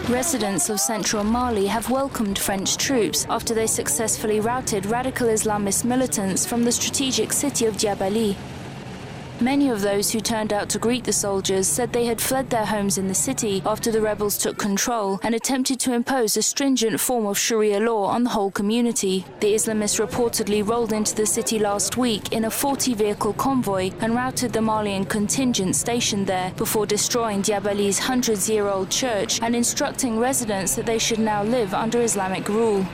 Residents of central Mali have welcomed French troops after they successfully routed radical Islamist militants from the strategic city of Diabaly. Many of those who turned out to greet the soldiers said they had fled their homes in the city after the rebels took control and attempted to impose a stringent form of Sharia law on the whole community. The Islamists reportedly rolled into the city last week in a 40-vehicle convoy and routed the Malian contingent stationed there before destroying Diabaly's 100-year-old church and instructing residents that they should now live under Islamic rule.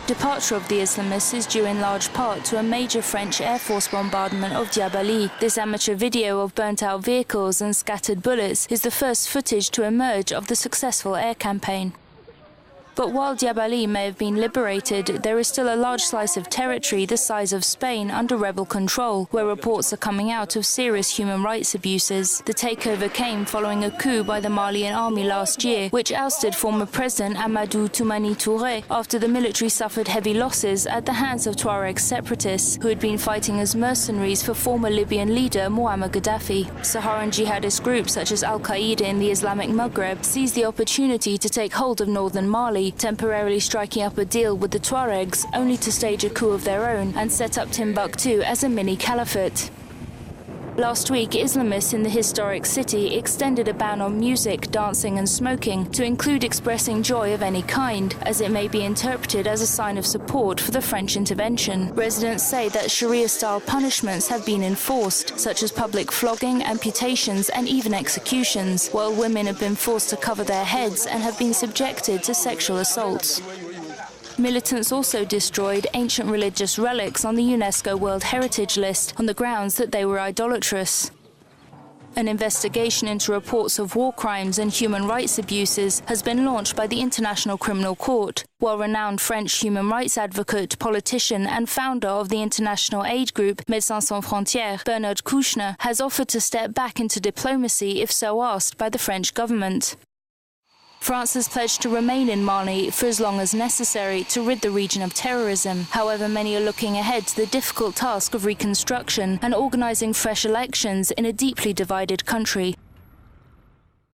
Departure of the Islamists is due in large part to a major French Air Force bombardment of Diabaly. This amateur video of burnt-out vehicles and scattered bullets is the first footage to emerge of the successful air campaign. But while Diabaly may have been liberated, there is still a large slice of territory the size of Spain under rebel control, where reports are coming out of serious human rights abuses. The takeover came following a coup by the Malian army last year, which ousted former President Amadou Toumani Touré after the military suffered heavy losses at the hands of Tuareg separatists, who had been fighting as mercenaries for former Libyan leader Muammar Gaddafi. Saharan jihadist groups such as Al-Qaeda in the Islamic Maghreb seized the opportunity to take hold of northern Mali, temporarily striking up a deal with the Tuaregs, only to stage a coup of their own and set up Timbuktu as a mini-Caliphate. Last week, Islamists in the historic city extended a ban on music, dancing and smoking to include expressing joy of any kind, as it may be interpreted as a sign of support for the French intervention. Residents say that Sharia-style punishments have been enforced, such as public flogging, amputations and even executions, while women have been forced to cover their heads and have been subjected to sexual assaults. Militants also destroyed ancient religious relics on the UNESCO World Heritage List on the grounds that they were idolatrous. An investigation into reports of war crimes and human rights abuses has been launched by the International Criminal Court, while renowned French human rights advocate, politician and founder of the international aid group Médecins Sans Frontières, Bernard Kouchner, has offered to step back into diplomacy if so asked by the French government. France has pledged to remain in Mali for as long as necessary to rid the region of terrorism. However, many are looking ahead to the difficult task of reconstruction and organising fresh elections in a deeply divided country.